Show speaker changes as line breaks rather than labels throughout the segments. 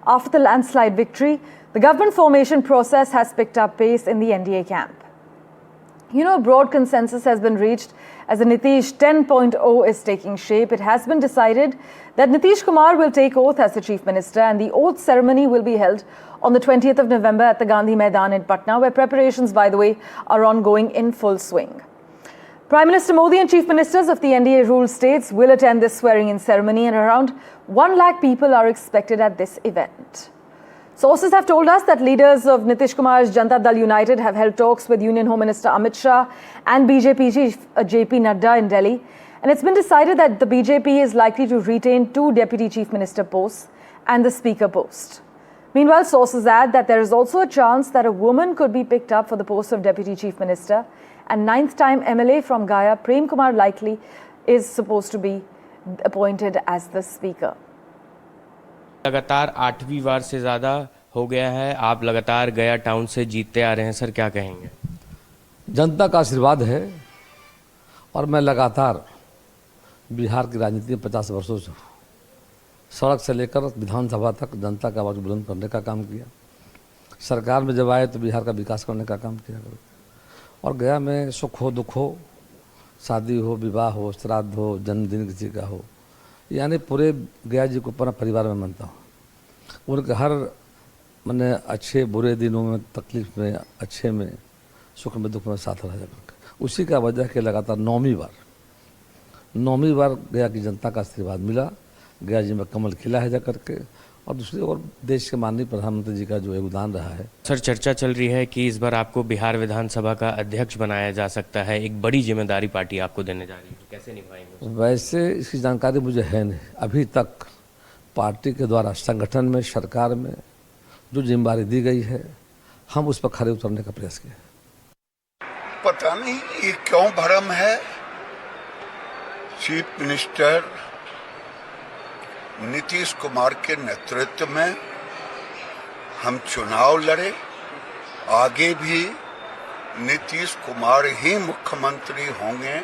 After the landslide victory, the government formation process has picked up pace in the NDA camp. A broad consensus has been reached as the Nitish 10.0 is taking shape. It has been decided that Nitish Kumar will take oath as the Chief Minister, and the oath ceremony will be held on the 20th of November at the Gandhi Maidan in Patna, where preparations, by the way, are ongoing in full swing. Prime Minister Modi and Chief Ministers of the NDA-ruled states will attend this swearing-in ceremony, and around 1 lakh people are expected at this event. Sources have told us that leaders of Nitish Kumar's Janata Dal United have held talks with Union Home Minister Amit Shah and BJP Chief JP Nadda in Delhi, and it's been decided that the BJP is likely to retain 2 Deputy Chief Minister posts and the Speaker post. Meanwhile, sources add that there is also a chance that a woman could be picked up for the post of Deputy Chief Minister, and 9th-time MLA from Gaya, Prem Kumar likely is supposed to be appointed as the Speaker.
लगातार 8वीं बार से ज़्यादा हो गया है। आप लगातार गया टाउन से जीतते आ रहे हैं सर, क्या कहेंगे?
जनता का आशीर्वाद है और मैं लगातार बिहार की राजनीति में 50 वर्षों से सड़क से लेकर विधानसभा तक जनता का आवाज़ बुलंद करने का काम किया। सरकार में जब आए तो बिहार का विकास करने का काम किया और गया में सुख हो दुख हो, शादी हो, विवाह हो, श्राद्ध हो, जन्मदिन किसी का हो, यानी पूरे गया जी को अपना परिवार में मानता हूँ। उनके हर मैंने अच्छे बुरे दिनों में, तकलीफ में, अच्छे में, सुख में, दुख में साथ रहा जाकर उसी का वजह के लगातार 9वीं बार गया की जनता का आशीर्वाद मिला। गया जी में कमल खिला है जाकर के, और दूसरी ओर देश के माननीय प्रधानमंत्री जी का जो योगदान रहा है।
सर, चर्चा चल रही है कि इस बार आपको बिहार विधानसभा का अध्यक्ष बनाया जा सकता है। एक बड़ी जिम्मेदारी पार्टी आपको देने जा रही है, कैसे निभाएंगे?
वैसे इसकी जानकारी मुझे है नहीं। अभी तक पार्टी के द्वारा संगठन में, सरकार में जो जिम्मेदारी दी गई है, हम उस पर खरे उतरने का प्रयास किया।
पता नहीं ये क्यों भ्रम है। चीफ मिनिस्टर नीतीश कुमार के नेतृत्व में हम चुनाव लड़े, आगे भी नीतीश कुमार ही मुख्यमंत्री होंगे,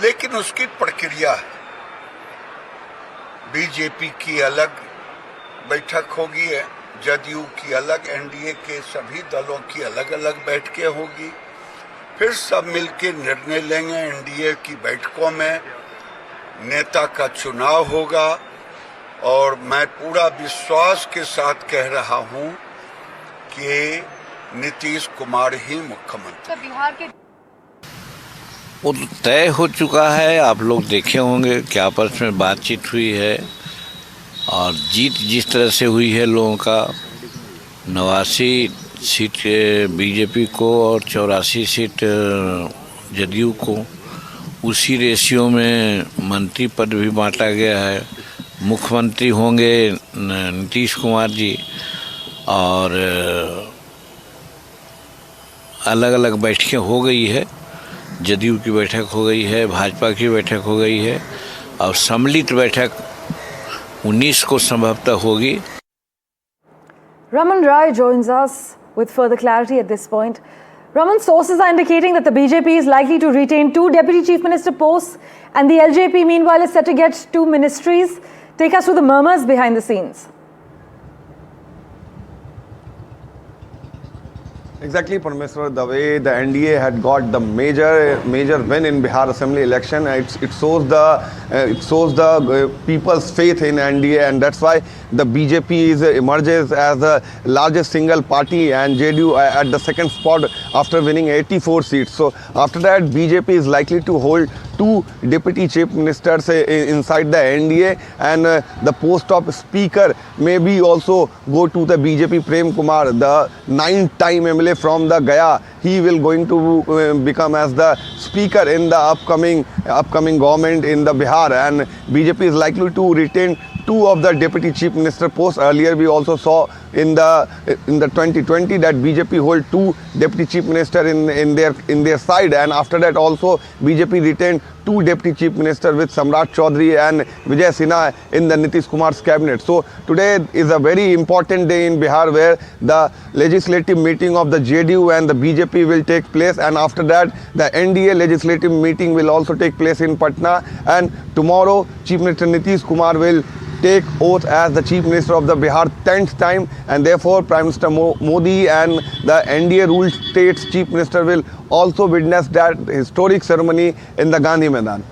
लेकिन उसकी प्रक्रिया है। बीजेपी की अलग बैठक होगी, जदयू की अलग, एनडीए के सभी दलों की अलग अलग बैठकें होगी, फिर सब मिलकर निर्णय लेंगे। एनडीए की बैठकों में नेता का चुनाव होगा, और मैं पूरा विश्वास के साथ कह रहा हूं कि नीतीश कुमार ही मुख्यमंत्री।
बिहार के
वो तो तय हो चुका है, आप लोग देखे होंगे क्या आपस में बातचीत हुई है, और जीत जिस तरह से हुई है लोगों का, 89 सीट बीजेपी को और 84 सीट जदयू को, उसी रेशियो में मंत्री पद भी बांटा गया है। मुख्यमंत्री होंगे नीतीश कुमार जी, और अलग अलग बैठकें हो गई है। जदयू की बैठक हो गई है, भाजपा की बैठक हो गई है, और सम्मिलित बैठक 19 को संभवतः होगी।
Raman Rai joins us with further clarity at this point. Raman, sources are indicating that the BJP is likely to retain 2 Deputy Chief Minister posts, and the LJP meanwhile is set to get 2 ministries. Take us through the murmurs behind the scenes.
Exactly, Parmeshwar, the way the NDA had got the major win in Bihar Assembly election, it shows the people's faith in NDA, and that's why the BJP emerges as the largest single party, and JDU at the second spot after winning 84 seats. So after that, BJP is likely to hold 2 deputy chief ministers inside the NDA, and the post of speaker may be also go to the BJP Prem Kumar, the 9th-time MLA from the Gaya. He will going to become as the speaker in the upcoming government in the Bihar, and BJP is likely to retain 2 of the deputy chief minister posts. Earlier we also saw in the 2020 that BJP hold 2 deputy chief minister in their side, and after that also BJP retained 2 two deputy chief ministers with Samrat Chaudhary and Vijay Sinha in the Nitish Kumar's cabinet. So today is a very important day in Bihar where the legislative meeting of the JDU and the BJP will take place, and after that the NDA legislative meeting will also take place in Patna, and tomorrow Chief Minister Nitish Kumar will take oath as the Chief Minister of the Bihar 10th time, and therefore Prime Minister Modi and the NDA ruled states Chief Minister will also witness that historic ceremony in the Gandhi Maidan.